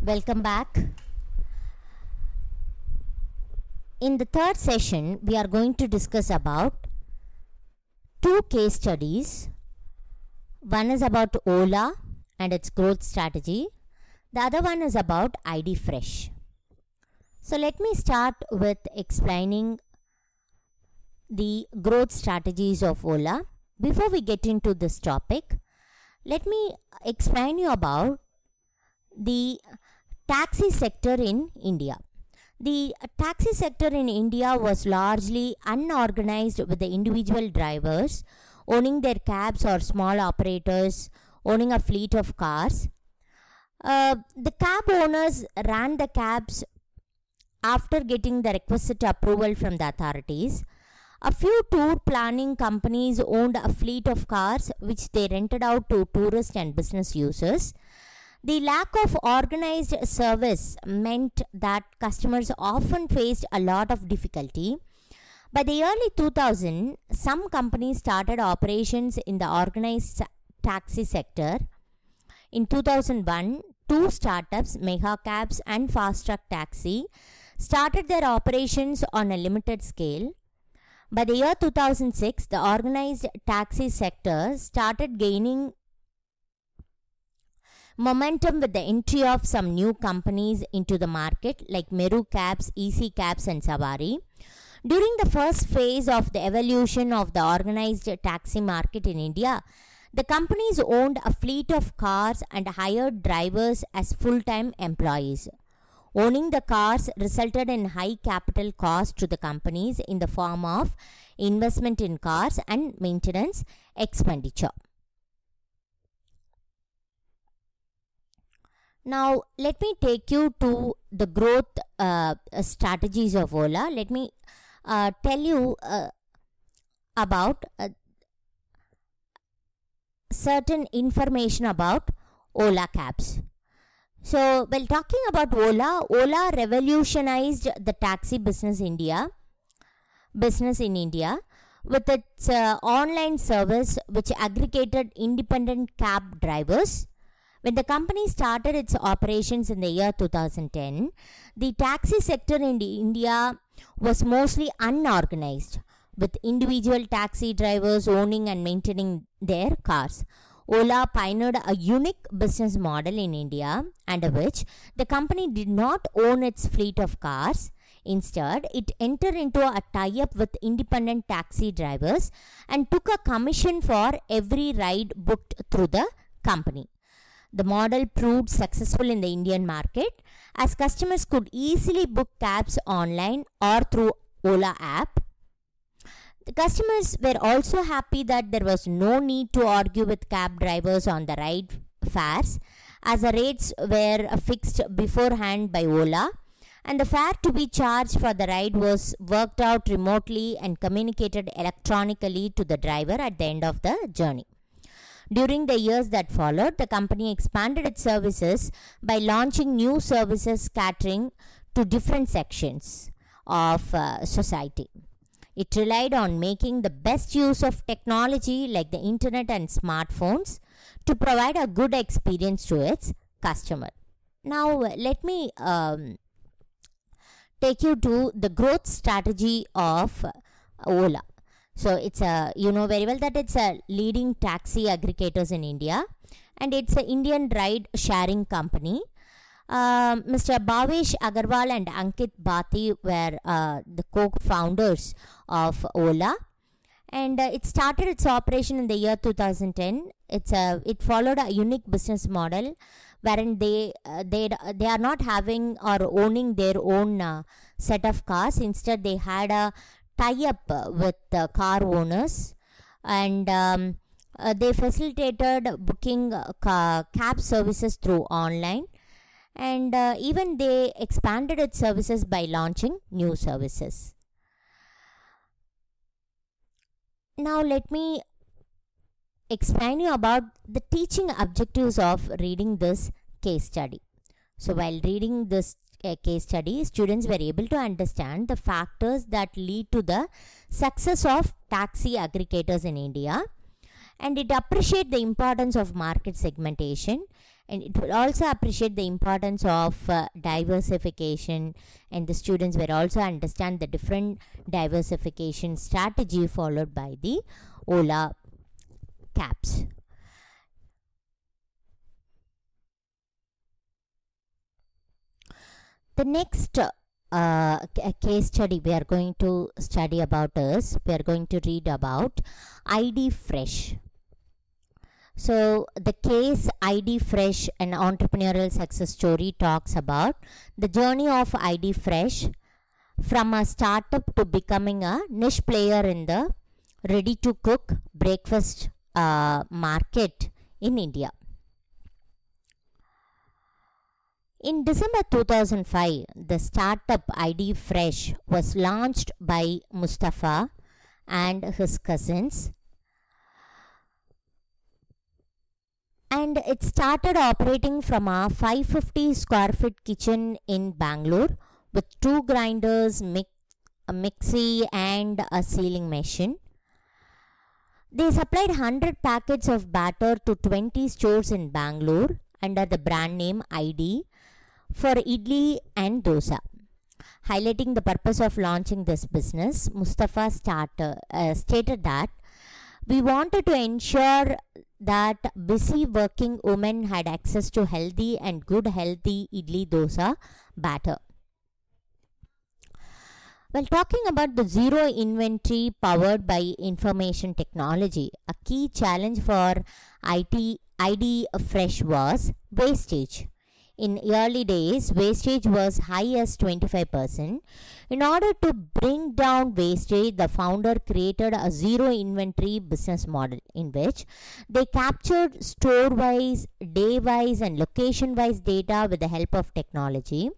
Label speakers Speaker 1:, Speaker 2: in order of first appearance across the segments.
Speaker 1: Welcome back. In the third session, we are going to discuss about two case studies. One is about Ola and its growth strategy. The other one is about ID Fresh. So let me start with explaining the growth strategies of Ola. Before we get into this topic, let me explain you about the taxi sector in India. The taxi sector in India was largely unorganized, with the individual drivers owning their cabs or small operators owning a fleet of cars. The cab owners ran the cabs after getting the requisite approval from the authorities. A few tour planning companies owned a fleet of cars which they rented out to tourist and business users. The lack of organized service meant that customers often faced a lot of difficulty. By the early 2000s, some companies started operations in the organized taxi sector. In 2001, two startups, Mega Cabs and Fast Truck Taxi, started their operations on a limited scale. By the year 2006, the organized taxi sector started gaining momentum with the entry of some new companies into the market like Meru Cabs, Easy Cabs and Savari. During the first phase of the evolution of the organized taxi market in India, the companies owned a fleet of cars and hired drivers as full-time employees. Owning the cars resulted in high capital cost to the companies in the form of investment in cars and maintenance expenditure. Now, let me take you to the growth strategies of Ola. Let me tell you about certain information about Ola Cabs. So, while talking about Ola, Ola revolutionized the taxi business in India with its online service which aggregated independent cab drivers. When the company started its operations in the year 2010, the taxi sector in India was mostly unorganized, with individual taxi drivers owning and maintaining their cars. Ola pioneered a unique business model in India, under which the company did not own its fleet of cars. Instead, it entered into a tie-up with independent taxi drivers and took a commission for every ride booked through the company. The model proved successful in the Indian market as customers could easily book cabs online or through Ola app. The customers were also happy that there was no need to argue with cab drivers on the ride fares, as the rates were fixed beforehand by Ola, and the fare to be charged for the ride was worked out remotely and communicated electronically to the driver at the end of the journey. During the years that followed, the company expanded its services by launching new services catering to different sections of society. It relied on making the best use of technology like the internet and smartphones to provide a good experience to its customer. Now, let me take you to the growth strategy of Ola. So it's you know very well that it's a leading taxi aggregators in India, and it's an Indian ride sharing company. Mr. Bhavesh Agarwal and Ankit Bhati were the co-founders of Ola, and it started its operation in the year 2010. It followed a unique business model wherein they are not having or owning their own set of cars. Instead, they had a tie-up with car owners, and they facilitated booking cab services through online, and even they expanded its services by launching new services. Now let me explain you about the teaching objectives of reading this case study. So while reading this case study, students were able to understand the factors that lead to the success of taxi aggregators in India, and it appreciates the importance of market segmentation and it will also appreciate the importance of diversification, and the students will also understand the different diversification strategy followed by the Ola Cabs. The next case study we are going to study about is, we are going to read about ID Fresh. So the case ID Fresh, an entrepreneurial success story, talks about the journey of ID Fresh from a startup to becoming a niche player in the ready to cook breakfast market in India. In December 2005, the startup ID Fresh was launched by Mustafa and his cousins, and it started operating from a 550 square feet kitchen in Bangalore with 2 grinders, a mixie and a sealing machine. They supplied 100 packets of batter to 20 stores in Bangalore under the brand name ID for idli and dosa. Highlighting the purpose of launching this business, Mustafa stated that we wanted to ensure that busy working women had access to healthy and good healthy idli dosa batter. While talking about the zero inventory powered by information technology, a key challenge for ID Fresh was wastage. In early days, wastage was high as 25%. In order to bring down wastage, the founder created a zero inventory business model in which they captured store-wise, day-wise and location-wise data with the help of technology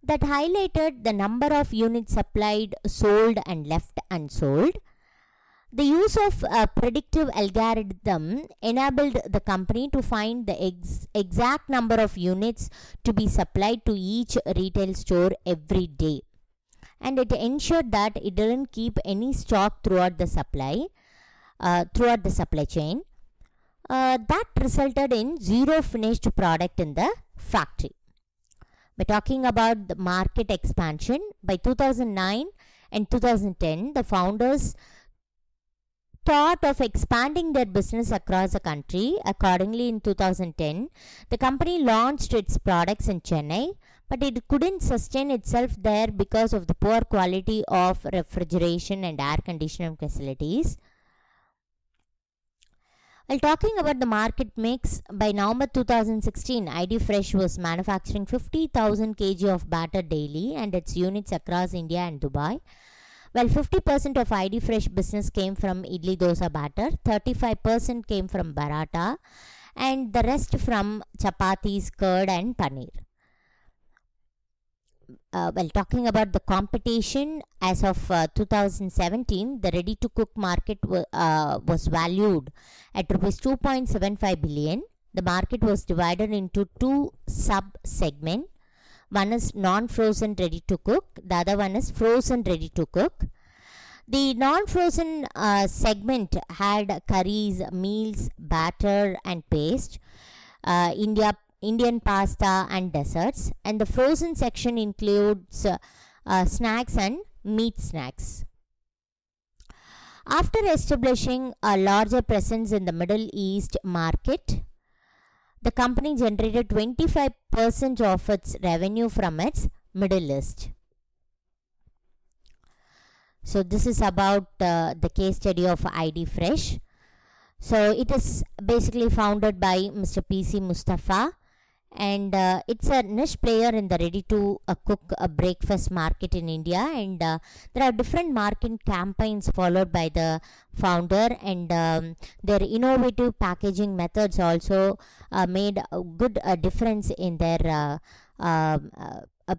Speaker 1: that highlighted the number of units supplied, sold and left unsold. The use of a predictive algorithm enabled the company to find the exact number of units to be supplied to each retail store every day. And it ensured that it didn't keep any stock throughout the supply chain. That resulted in zero finished product in the factory. By talking about the market expansion, by 2009 and 2010, the founders thought of expanding their business across the country. Accordingly, in 2010, the company launched its products in Chennai, but it couldn't sustain itself there because of the poor quality of refrigeration and air conditioning facilities. While talking about the market mix, by November 2016, ID Fresh was manufacturing 50,000 kg of batter daily and its units across India and Dubai. Well, 50% of ID Fresh business came from idli dosa batter, 35% came from paratha, and the rest from chapatis, curd and paneer. Well, talking about the competition, as of 2017, the ready-to-cook market was valued at Rs 2.75 billion. The market was divided into 2 sub-segments. One is non-frozen ready-to-cook. The other one is frozen ready-to-cook. The non-frozen segment had curries, meals, batter and paste, Indian pasta and desserts. And the frozen section includes snacks and meat snacks. After establishing a larger presence in the Middle East market, the company generated 25% of its revenue from its Middle East. So this is about the case study of ID Fresh. So it is basically founded by Mr. PC Mustafa, and it's a niche player in the ready to cook breakfast market in India, and there are different marketing campaigns followed by the founder, and their innovative packaging methods also made a good difference in their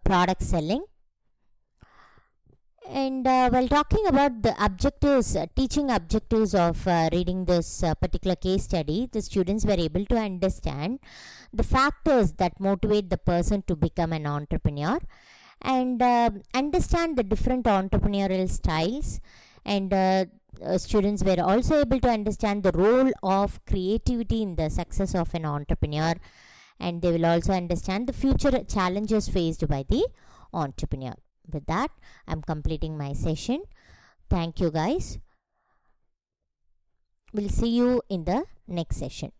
Speaker 1: product selling. And while talking about the objectives, teaching objectives of reading this particular case study, the students were able to understand the factors that motivate the person to become an entrepreneur, and understand the different entrepreneurial styles, and students were also able to understand the role of creativity in the success of an entrepreneur, and they will also understand the future challenges faced by the entrepreneur. With that, I'm completing my session. Thank you guys. We'll see you in the next session.